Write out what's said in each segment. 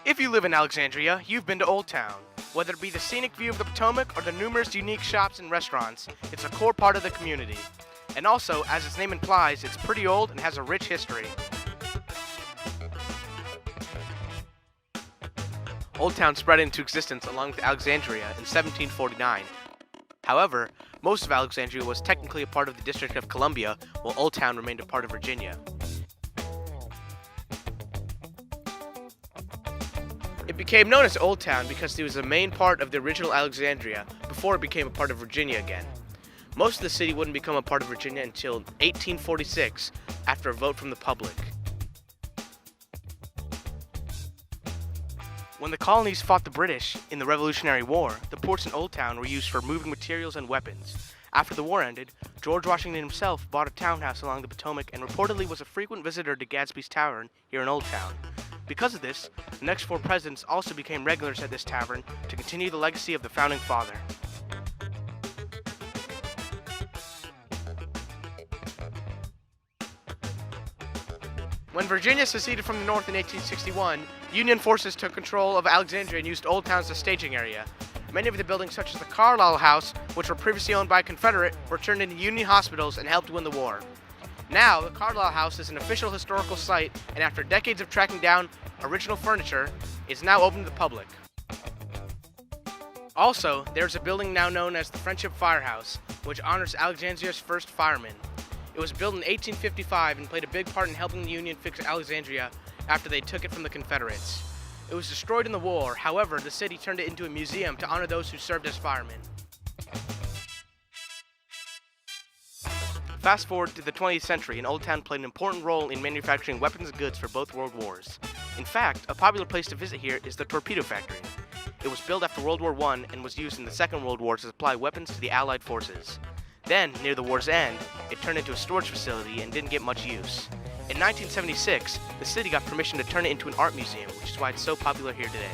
If you live in Alexandria, you've been to Old Town. Whether it be the scenic view of the Potomac or the numerous unique shops and restaurants, it's a core part of the community. And also, as its name implies, it's pretty old and has a rich history. Old Town spread into existence along with Alexandria in 1749. However, most of Alexandria was technically a part of the District of Columbia, while Old Town remained a part of Virginia. It became known as Old Town because it was a main part of the original Alexandria before it became a part of Virginia again. Most of the city wouldn't become a part of Virginia until 1846, after a vote from the public. When the colonies fought the British in the Revolutionary War, the ports in Old Town were used for moving materials and weapons. After the war ended, George Washington himself bought a townhouse along the Potomac and reportedly was a frequent visitor to Gadsby's Tavern here in Old Town. Because of this, the next four presidents also became regulars at this tavern to continue the legacy of the founding father. When Virginia seceded from the North in 1861, Union forces took control of Alexandria and used Old Town as a staging area. Many of the buildings, such as the Carlisle House, which were previously owned by a Confederate, were turned into Union hospitals and helped win the war. Now, the Carlisle House is an official historical site, and after decades of tracking down original furniture, is now open to the public. Also, there's a building now known as the Friendship Firehouse, which honors Alexandria's first firemen. It was built in 1855 and played a big part in helping the Union fix Alexandria after they took it from the Confederates. It was destroyed in the war, however, the city turned it into a museum to honor those who served as firemen. Fast forward to the 20th century, and Old Town played an important role in manufacturing weapons and goods for both world wars. In fact, a popular place to visit here is the Torpedo Factory. It was built after World War I and was used in the Second World War to supply weapons to the Allied forces. Then, near the war's end, it turned into a storage facility and didn't get much use. In 1976, the city got permission to turn it into an art museum, which is why it's so popular here today.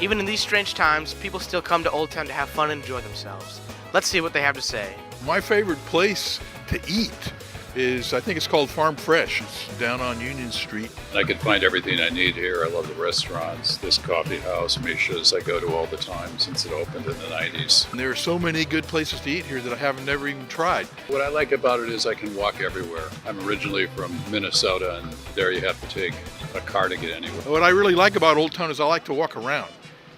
Even in these strange times, people still come to Old Town to have fun and enjoy themselves. Let's see what they have to say. My favorite place to eat is, I think it's called Farm Fresh. It's down on Union Street. I can find everything I need here. I love the restaurants, this coffee house, Misha's, I go to all the time since it opened in the 90s. And there are so many good places to eat here that I haven't never even tried. What I like about it is I can walk everywhere. I'm originally from Minnesota, and there you have to take a car to get anywhere. What I really like about Old Town is I like to walk around.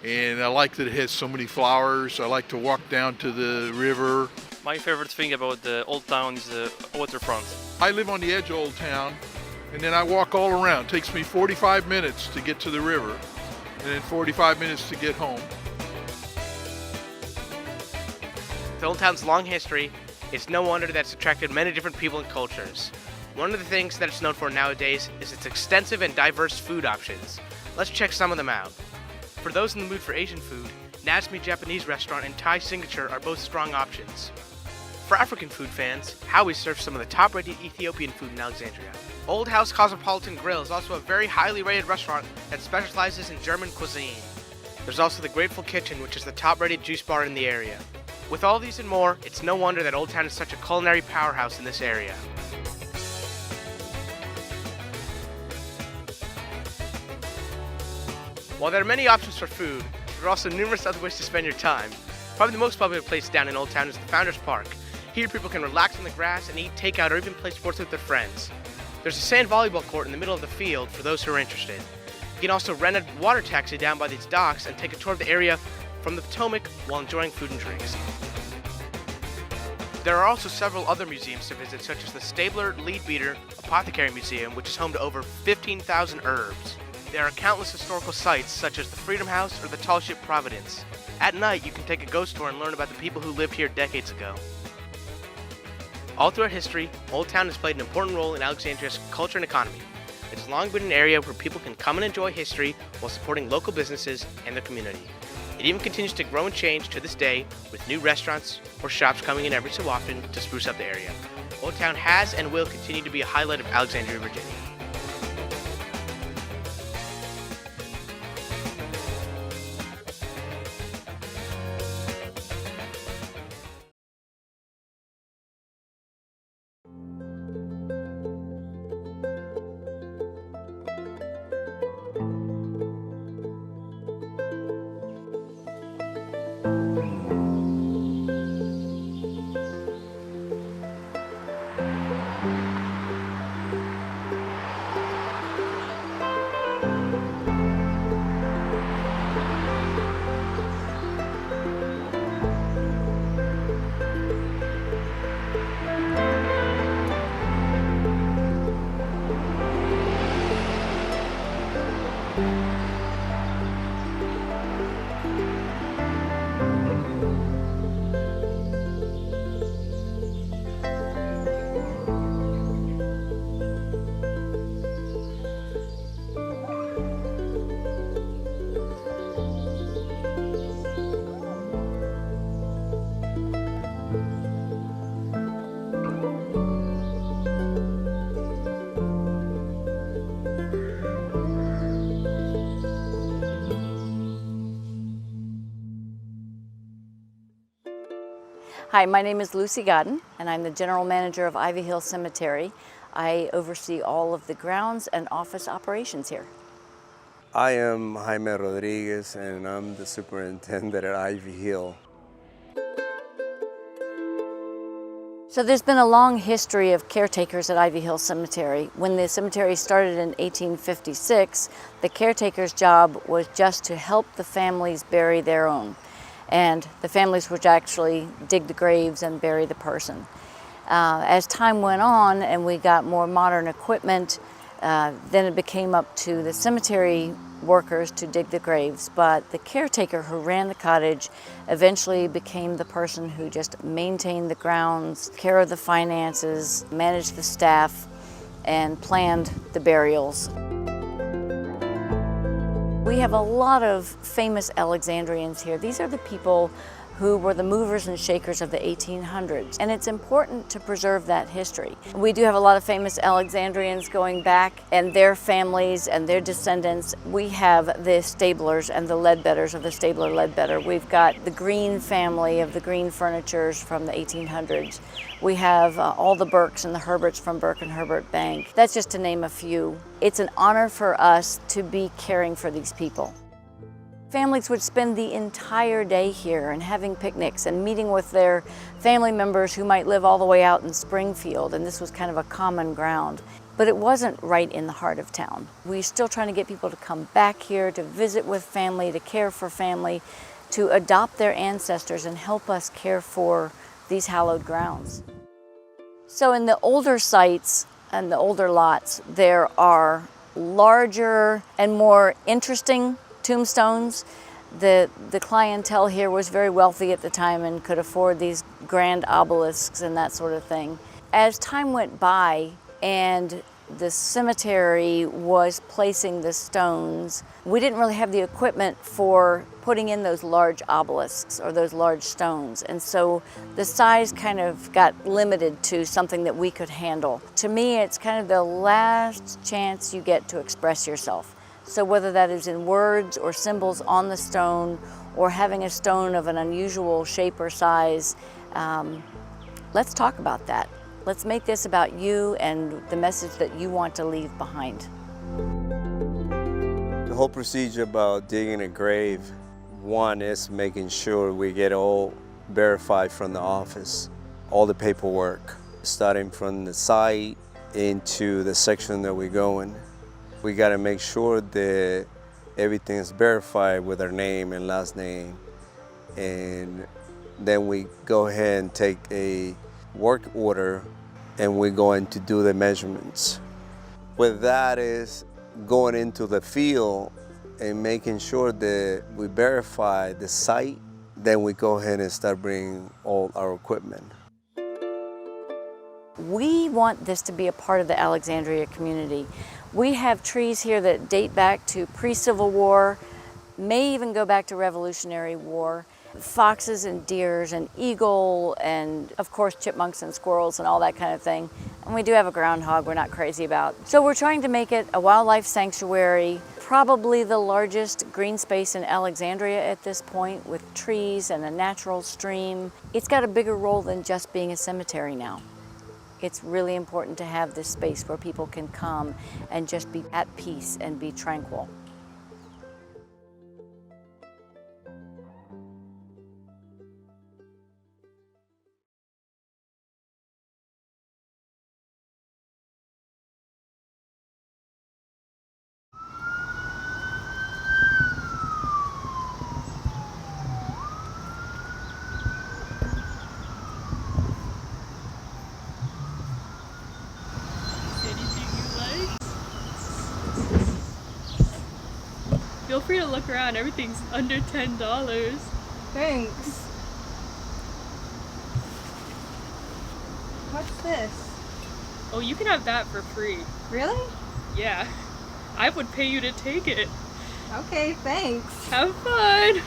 And I like that it has so many flowers. I like to walk down to the river. My favorite thing about the Old Town is the waterfront. I live on the edge of Old Town, and then I walk all around. It takes me 45 minutes to get to the river, and then 45 minutes to get home. With Old Town's long history, it's no wonder that it's attracted many different people and cultures. One of the things that it's known for nowadays is its extensive and diverse food options. Let's check some of them out. For those in the mood for Asian food, Nazmi Japanese Restaurant and Thai Signature are both strong options. For African food fans, Howie's serves some of the top-rated Ethiopian food in Alexandria. Old House Cosmopolitan Grill is also a very highly rated restaurant that specializes in German cuisine. There's also the Grateful Kitchen, which is the top-rated juice bar in the area. With all these and more, it's no wonder that Old Town is such a culinary powerhouse in this area. While there are many options for food, there are also numerous other ways to spend your time. Probably the most popular place down in Old Town is the Founders Park. Here people can relax on the grass and eat takeout or even play sports with their friends. There's a sand volleyball court in the middle of the field for those who are interested. You can also rent a water taxi down by these docks and take a tour of the area from the Potomac while enjoying food and drinks. There are also several other museums to visit, such as the Stabler Leadbeater Apothecary Museum, which is home to over 15,000 herbs. There are countless historical sites, such as the Freedom House or the Tall Ship Providence. At night, you can take a ghost tour and learn about the people who lived here decades ago. All throughout history, Old Town has played an important role in Alexandria's culture and economy. It has long been an area where people can come and enjoy history while supporting local businesses and their community. It even continues to grow and change to this day, with new restaurants or shops coming in every so often to spruce up the area. Old Town has and will continue to be a highlight of Alexandria, Virginia. Hi, my name is Lucy Godden, and I'm the General Manager of Ivy Hill Cemetery. I oversee all of the grounds and office operations here. I am Jaime Rodriguez, and I'm the superintendent at Ivy Hill. So there's been a long history of caretakers at Ivy Hill Cemetery. When the cemetery started in 1856, the caretaker's job was just to help the families bury their own. And the families would actually dig the graves and bury the person. As time went on and we got more modern equipment, then it became up to the cemetery workers to dig the graves, but the caretaker who ran the cottage eventually became the person who just maintained the grounds, care of the finances, managed the staff, and planned the burials. We have a lot of famous Alexandrians here. These are the people who were the movers and shakers of the 1800s, and it's important to preserve that history. We do have a lot of famous Alexandrians going back, and their families and their descendants. We have the Stablers and the Ledbetters of the Stabler Ledbetter. We've got the Green family of the Green Furnitures from the 1800s. We have all the Burkes and the Herberts from Burke and Herbert Bank. That's just to name a few. It's an honor for us to be caring for these people. Families would spend the entire day here and having picnics and meeting with their family members who might live all the way out in Springfield, and this was kind of a common ground. But it wasn't right in the heart of town. We're still trying to get people to come back here, to visit with family, to care for family, to adopt their ancestors and help us care for these hallowed grounds. So in the older sites and the older lots, there are larger and more interesting tombstones. The clientele here was very wealthy at the time and could afford these grand obelisks and that sort of thing. As time went by and the cemetery was placing the stones, we didn't really have the equipment for putting in those large obelisks or those large stones. And so the size kind of got limited to something that we could handle. To me, it's kind of the last chance you get to express yourself. So whether that is in words or symbols on the stone or having a stone of an unusual shape or size, let's talk about that. Let's make this about you and the message that you want to leave behind. The whole procedure about digging a grave, one is making sure we get all verified from the office, all the paperwork, starting from the site into the section that we go in. We got to make sure that everything is verified with our name and last name. And then we go ahead and take a work order and we're going to do the measurements. With that is going into the field and making sure that we verify the site. Then we go ahead and start bringing all our equipment. We want this to be a part of the Alexandria community. We have trees here that date back to pre-Civil War, may even go back to Revolutionary War. Foxes and deers and eagle and of course chipmunks and squirrels and all that kind of thing. And we do have a groundhog we're not crazy about. So we're trying to make it a wildlife sanctuary, probably the largest green space in Alexandria at this point, with trees and a natural stream. It's got a bigger role than just being a cemetery now. It's really important to have this space where people can come and just be at peace and be tranquil. Feel free to look around, everything's under $10. Thanks. What's this? Oh, you can have that for free. Really? Yeah. I would pay you to take it. Okay, thanks. Have fun!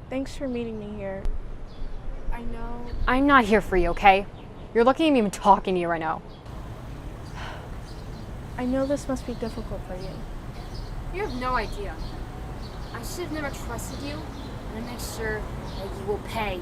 Thanks for meeting me here. I know. I'm not here for you, okay? You're lucky I'm even talking to you right now. I know this must be difficult for you. You have no idea. I should have never trusted you, and I make sure that you will pay.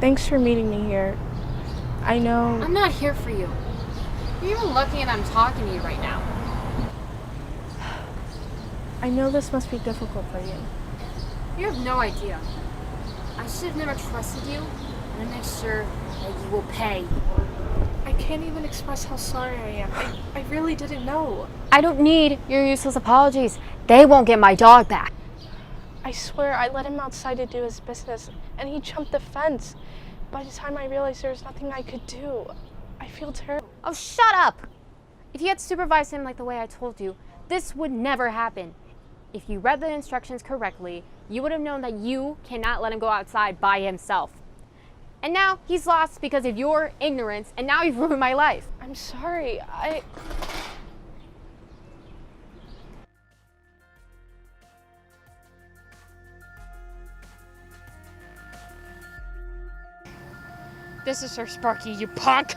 Thanks for meeting me here. I know. I'm not here for you. You're even lucky that I'm talking to you right now. I know this must be difficult for you. You have no idea. I should have never trusted you, and I make sure that you will pay. I can't even express how sorry I am. I really didn't know. I don't need your useless apologies. They won't get my dog back. I swear I let him outside to do his business, and he jumped the fence. By the time I realized there was nothing I could do, I feel terrible. Oh, shut up! If you had supervised him like the way I told you, this would never happen. If you read the instructions correctly, you would have known that you cannot let him go outside by himself. And now he's lost because of your ignorance, and now you've ruined my life. I'm sorry. This is Sir Sparky, you punk!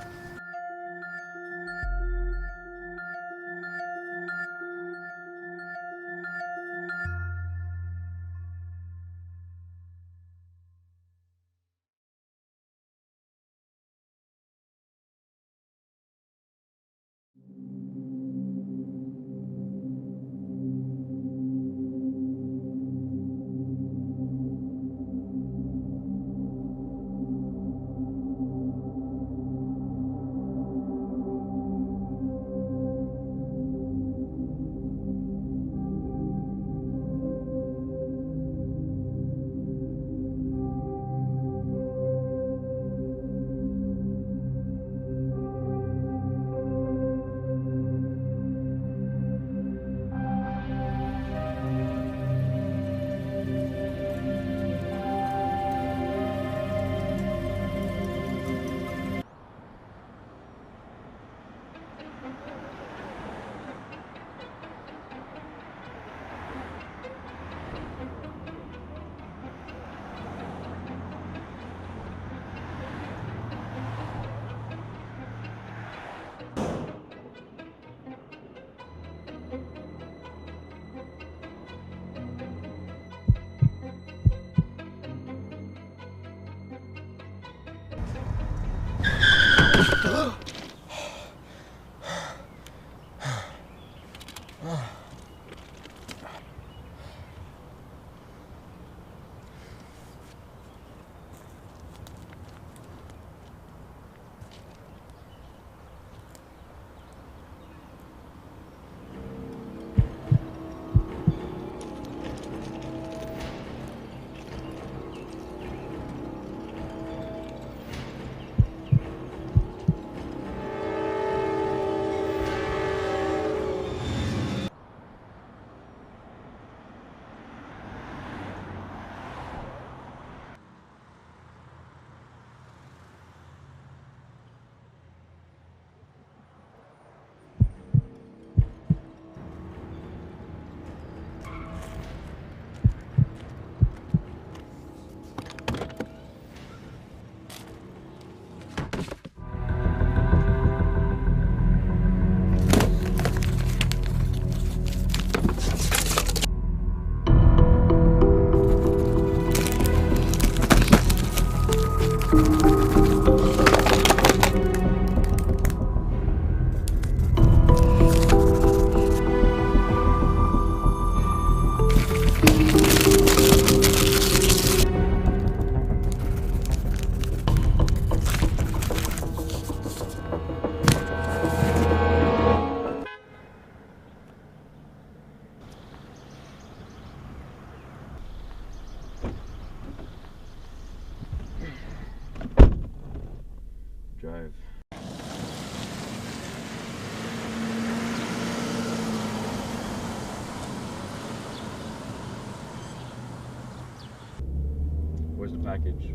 package.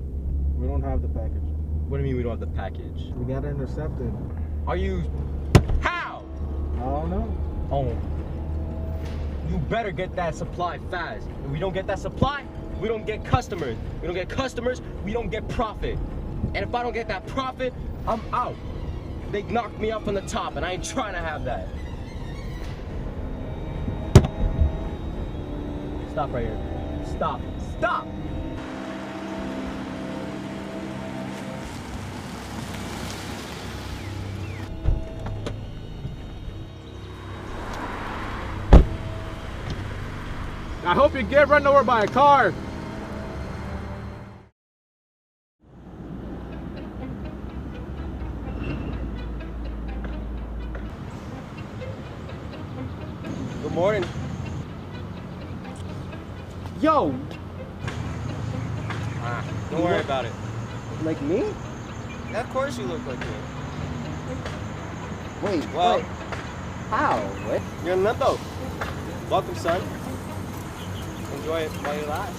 We don't have the package. What do you mean we don't have the package? We got intercepted. Are you... How? I don't know. Oh. You better get that supply fast. If we don't get that supply, we don't get customers. We don't get customers, we don't get profit. And if I don't get that profit, I'm out. They knocked me up from the top, and I ain't trying to have that. Stop right here. Stop. Stop! I hope you get run over by a car. Good morning. Yo! Don't worry about it. Like me? Yeah, of course you look like me. Wait, Well, what? How? What? you're in limbo. Welcome, son. Enjoy it while you last.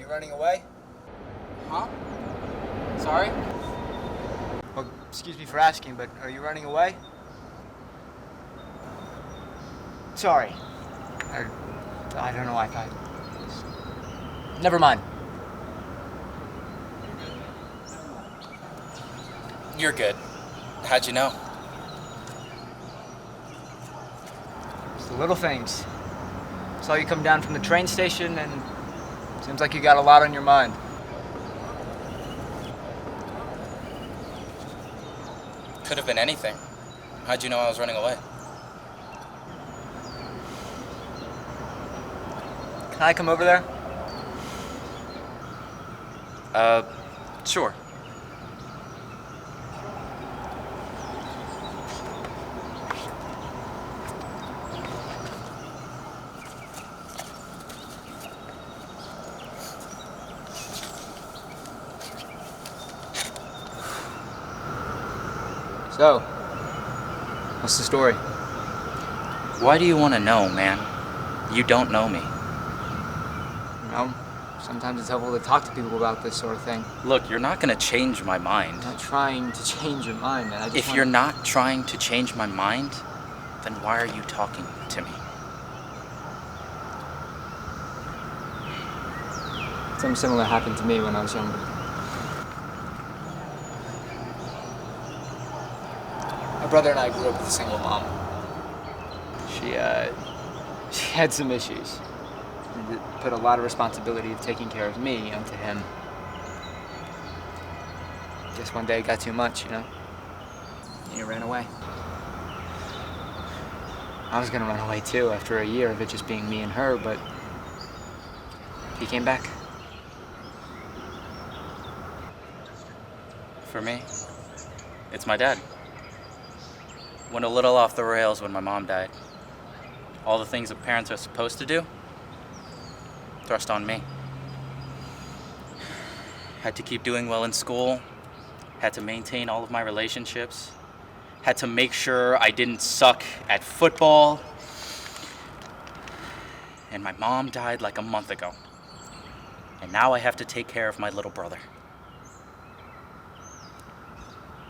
Running away? Huh? Sorry? Well, excuse me for asking, but are you running away? Sorry. I don't know, I thought... Never mind. You're good. How'd you know? It's the little things. Saw you come down from the train station and seems like you got a lot on your mind. Could have been anything. How'd you know I was running away? Can I come over there? Sure. So, what's the story? Why do you want to know, man? You don't know me. You know, sometimes it's helpful to talk to people about this sort of thing. Look, you're not going to change my mind. I'm not trying to change your mind, man. If you're not trying to change my mind, then why are you talking to me? Something similar happened to me when I was younger. My brother and I grew up with a single mom. She had some issues. And it put a lot of responsibility of taking care of me onto him. Guess one day it got too much, you know? And he ran away. I was gonna run away too after a year of it just being me and her, but he came back. For me, it's my dad. Went a little off the rails when my mom died. All the things that parents are supposed to do, thrust on me. Had to keep doing well in school, had to maintain all of my relationships, had to make sure I didn't suck at football. And my mom died like a month ago. And now I have to take care of my little brother.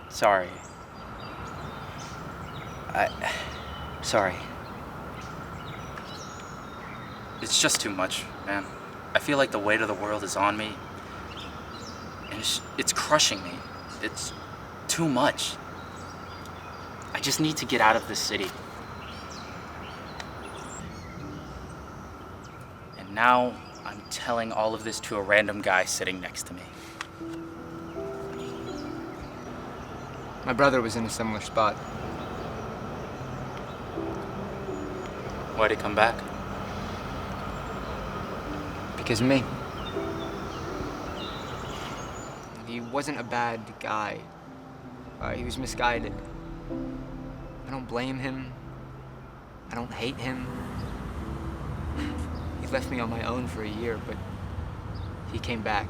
Sorry. Sorry. It's just too much, man. I feel like the weight of the world is on me. And it's crushing me. It's too much. I just need to get out of this city. And now I'm telling all of this to a random guy sitting next to me. My brother was in a similar spot. Why'd he come back? Because of me. He wasn't a bad guy. He was misguided. I don't blame him. I don't hate him. He left me on my own for a year, but he came back.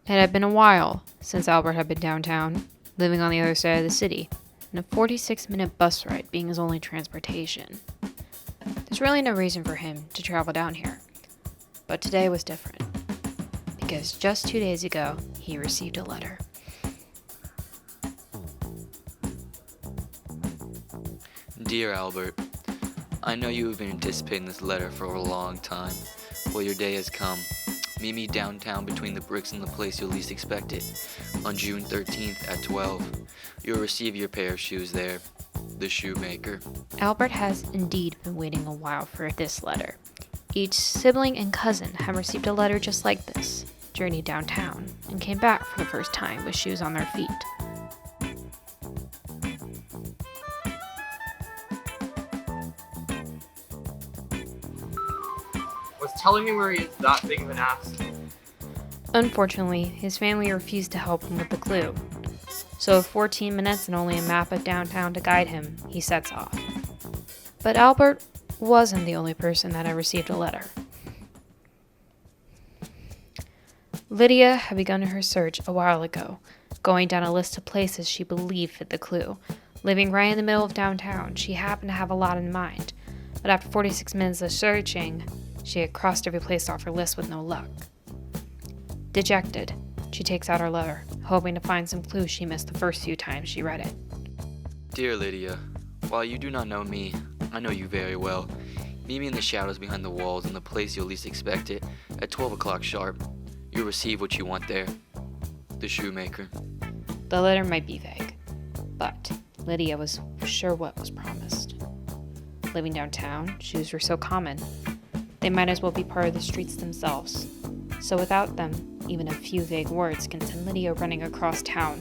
It had been a while since Albert had been downtown, living on the other side of the city, and a 46-minute bus ride being his only transportation. There's really no reason for him to travel down here. But today was different, because just 2 days ago, he received a letter. Dear Albert, I know you have been anticipating this letter for a long time. Well, your day has come. Meet me downtown between the bricks and the place you'll least expect it. On June 13th at 12. You'll receive your pair of shoes there. The Shoemaker. Albert has indeed been waiting a while for this letter. Each sibling and cousin had received a letter just like this, journeyed downtown, and came back for the first time with shoes on their feet. Was telling him where he is that big of an ass? Unfortunately, his family refused to help him with the clue. So with 14 minutes and only a map of downtown to guide him, he sets off. But Albert wasn't the only person that had received a letter. Lydia had begun her search a while ago, going down a list of places she believed fit the clue. Living right in the middle of downtown, she happened to have a lot in mind. But after 46 minutes of searching, she had crossed every place off her list with no luck. Dejected, she takes out her letter, hoping to find some clues she missed the first few times she read it. Dear Lydia, while you do not know me, I know you very well. Meet me in the shadows behind the walls in the place you'll least expect it at 12 o'clock sharp. You'll receive what you want there. The Shoemaker. The letter might be vague, but Lydia was sure what was promised. Living downtown, shoes were so common. They might as well be part of the streets themselves. So without them, even a few vague words can send Lydia running across town,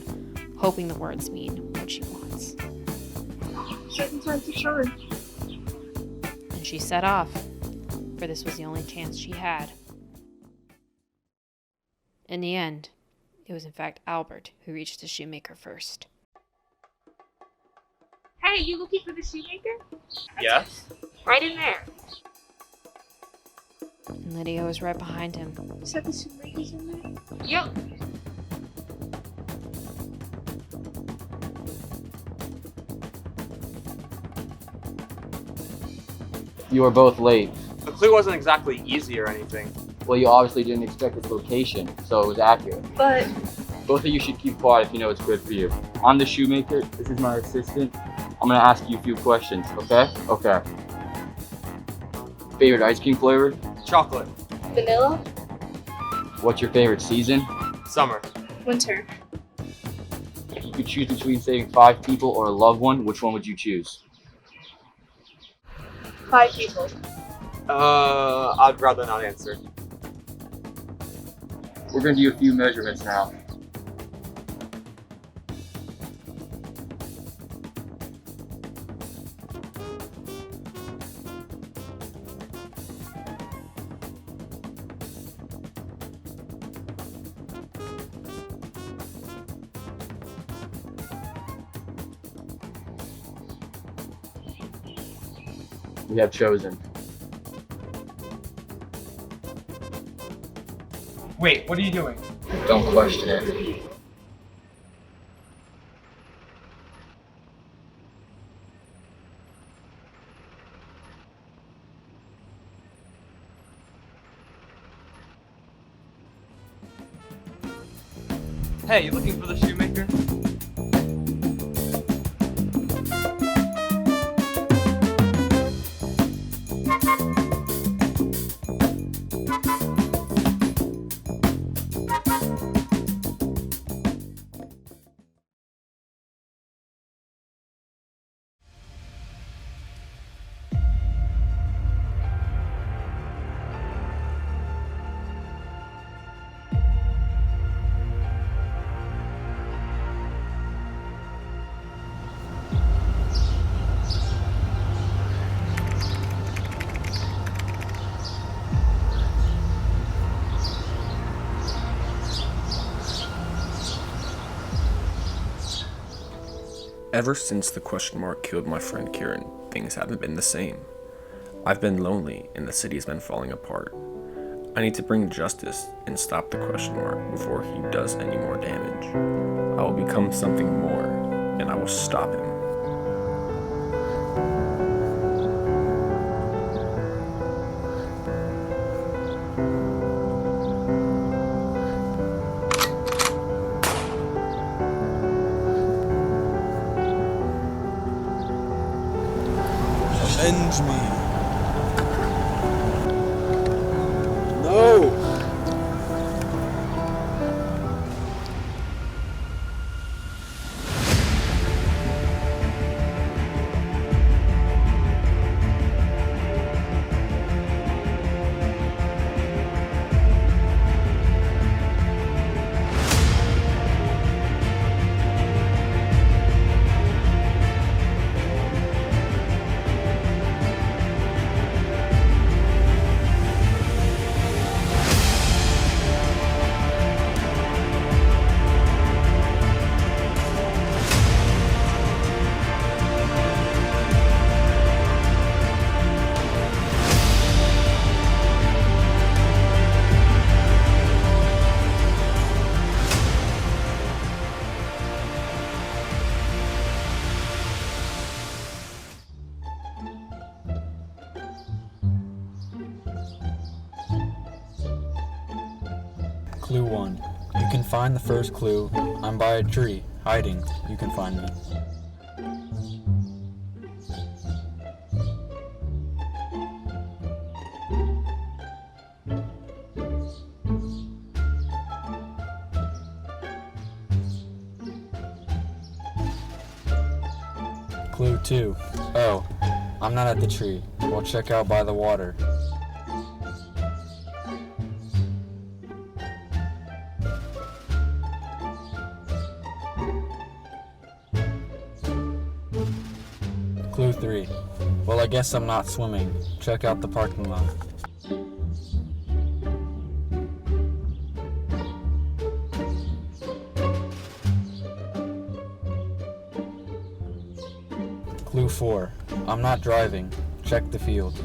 hoping the words mean what she wants. Certain times to shine. And she set off, for this was the only chance she had. In the end, it was in fact Albert who reached the shoemaker first. Hey, you looking for the shoemaker? Yes. Right in there. And Lydia was right behind him. Is that the shoemaker's in there? Yep. You were both late. The clue wasn't exactly easy or anything. Well, you obviously didn't expect its location, so it was accurate. But Both of you should keep quiet if you know it's good for you. I'm the shoemaker. This is my assistant. I'm gonna ask you a few questions, okay? Okay. Favorite ice cream flavor? Chocolate. vanilla, What's your favorite season? Summer. winter, If you could choose between saving 5 people or a loved one, which one would you choose? 5 people. I'd rather not answer. We're gonna do a few measurements now. We have chosen. Wait, what are you doing? Don't question it. Hey, you looking for the shoemaker? Ever since the question mark killed my friend Kieran, things haven't been the same. I've been lonely and the city's been falling apart. I need to bring justice and stop the question mark before he does any more damage. I will become something more, and I will stop him. Avenge me. No. Clue 1. You can find the first clue. I'm by a tree, hiding. You can find me. Clue 2. Oh, I'm not at the tree. We'll check out by the water. Clue 3. Well, I guess I'm not swimming. Check out the parking lot. 4. I'm not driving. Check the field. You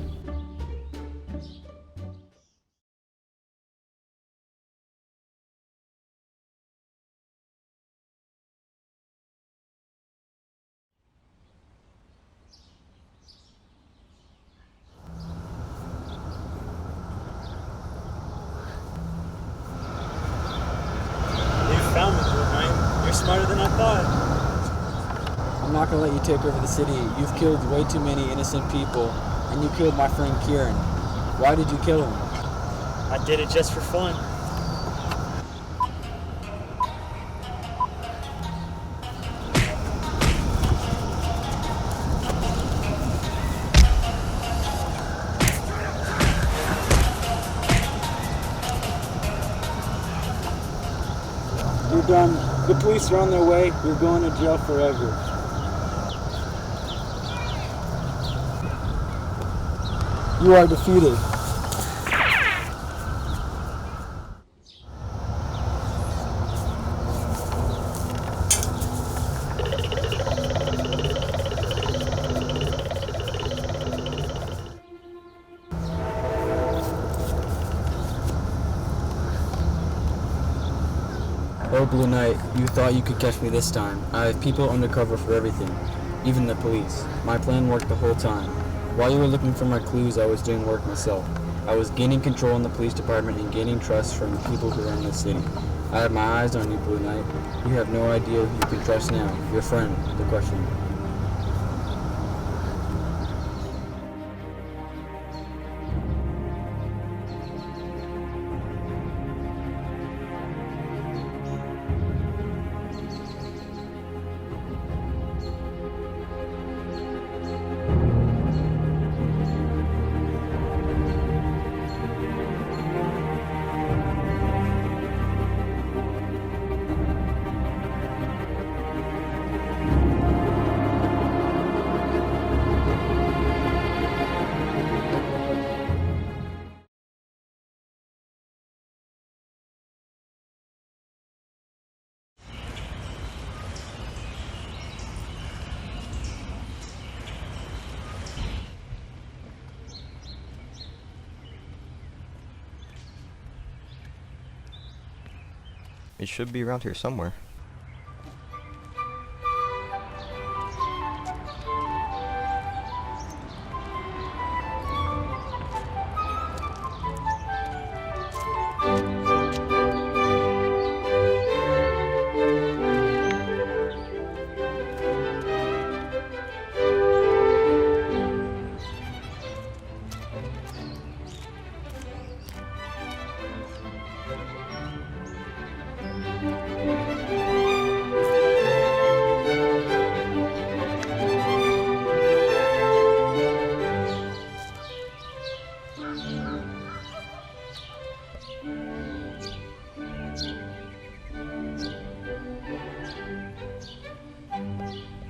found me, Blue Knight. You're smarter than I thought. I'm not gonna let you take over the city. You've killed way too many innocent people, and you killed my friend Kieran. Why did you kill him? I did it just for fun. You're done. The police are on their way. You're going to jail forever. You are defeated. Oh, Blue Knight, you thought you could catch me this time. I have people undercover for everything, even the police. My plan worked the whole time. While you were looking for my clues, I was doing work myself. I was gaining control in the police department and gaining trust from the people who run this city. I have my eyes on you, Blue Knight. You have no idea who you can trust now. Your friend, the Question Mark. It should be around here somewhere.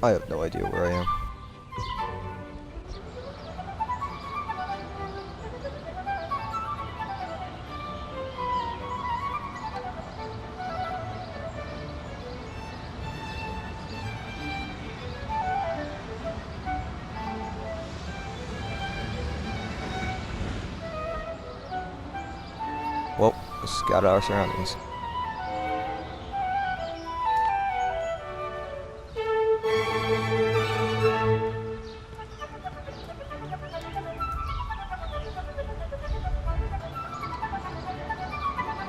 I have no idea where I am. Well, let's scout out our surroundings.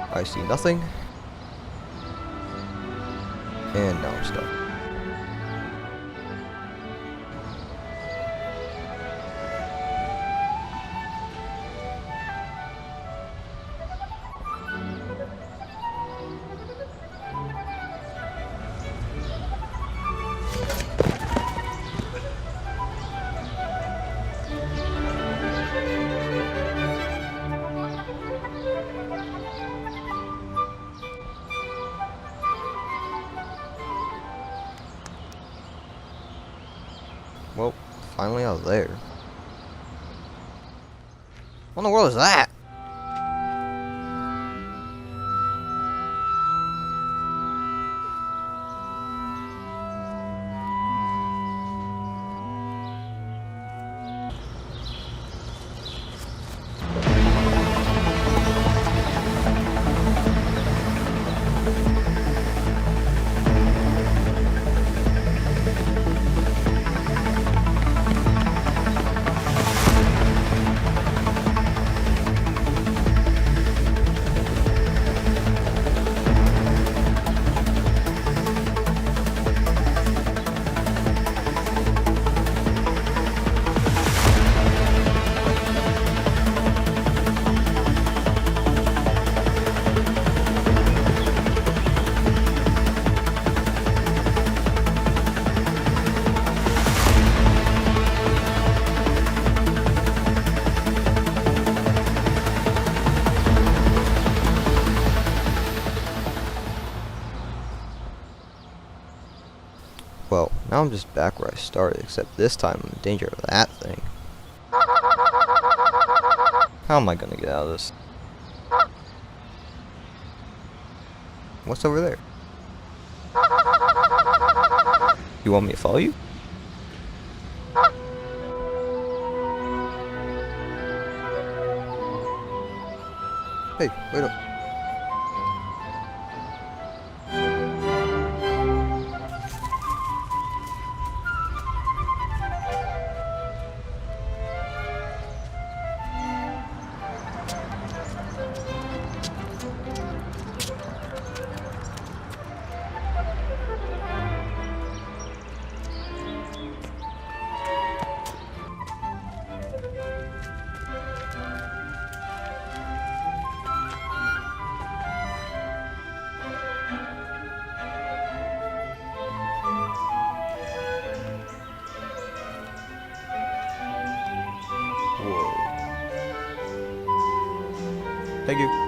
I see nothing. And now I'm stuck. Well, finally out of there. What in the world is that? Now I'm just back where I started, except this time I'm in danger of that thing. How am I gonna get out of this? What's over there? You want me to follow you? Hey, wait up. Thank you.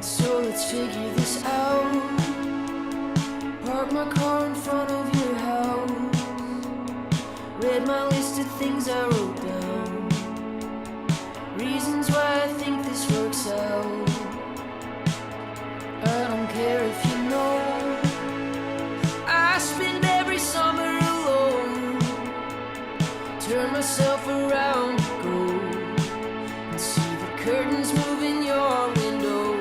So let's figure this out. Park my car in front of your house. Read my list of things I wrote down. Reasons why I think this works out. I don't care if you know I spend every summer alone. Turn myself around, go and see the curtains move in your window.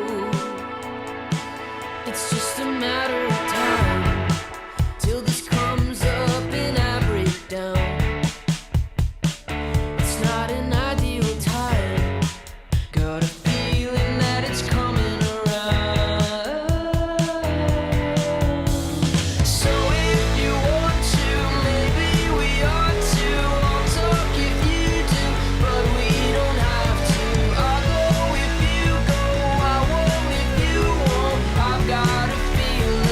It's just a matter of time till this comes up and I break down. It's not an ideal time. Got a feeling that it's coming around. So if you want to, maybe we ought to. I'll talk if you do, but we don't have to. I'll go if you go, I won't if you won't. I've got a feeling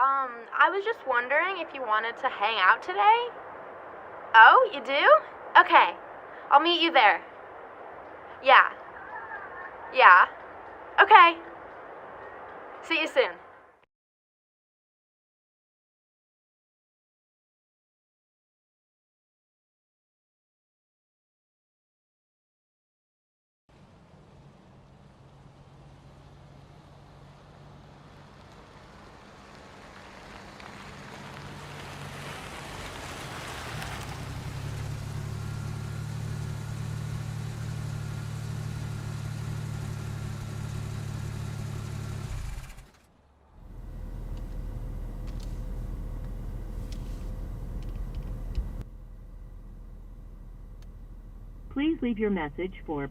I was just wondering if you wanted to hang out today? Oh, you do? Okay. I'll meet you there. Yeah. Yeah. Okay. See you soon. Please leave your message for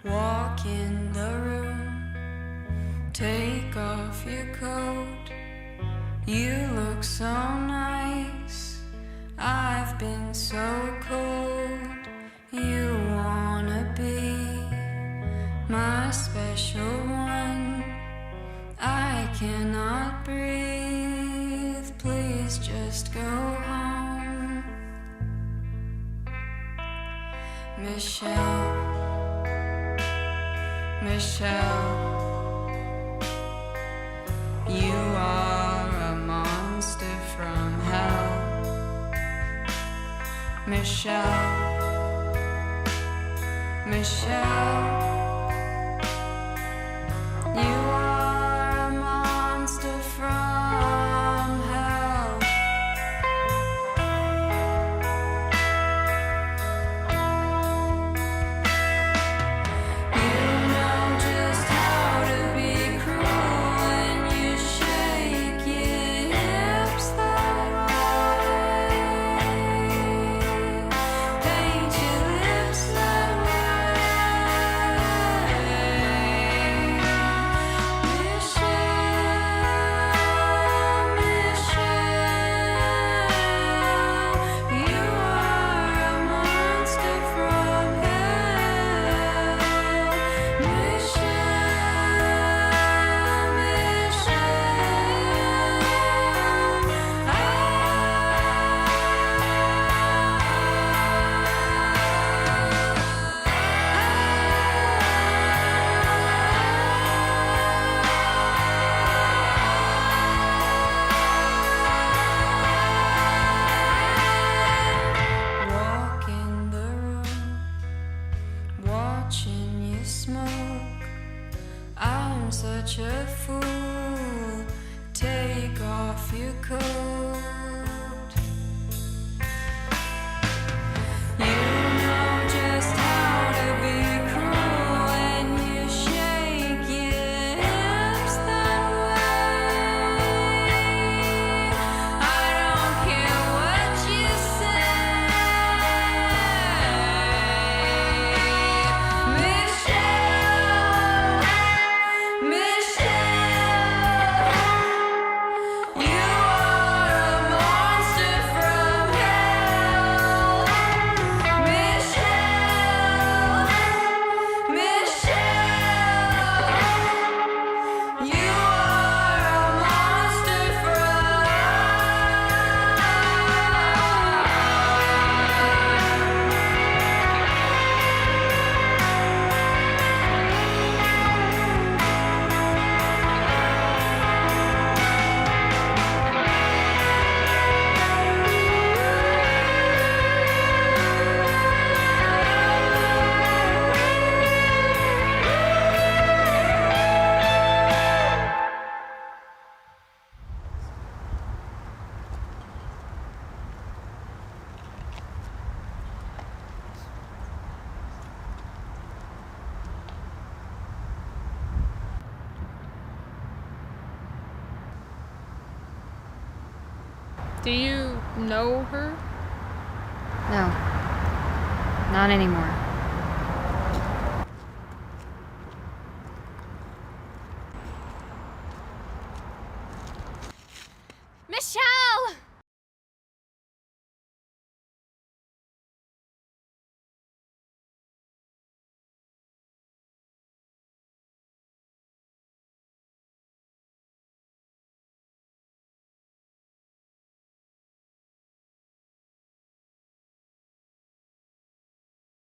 Walk in the room, take off your coat. You look so nice, I've been so cold. You wanna be my special one. I cannot breathe, please just go home. Michelle, Michelle, you are a monster from hell. Michelle, Michelle, you are a monster from hell. You know just how to be cruel when you shake your hips that way, paint your lips that walk in the room, watching you smoke. I'm such a fool. Take off your coat. You know just how to be cruel when you shake your hips that way. I don't care what you say, Michelle, Michelle, you are Do you know her? No. Not anymore.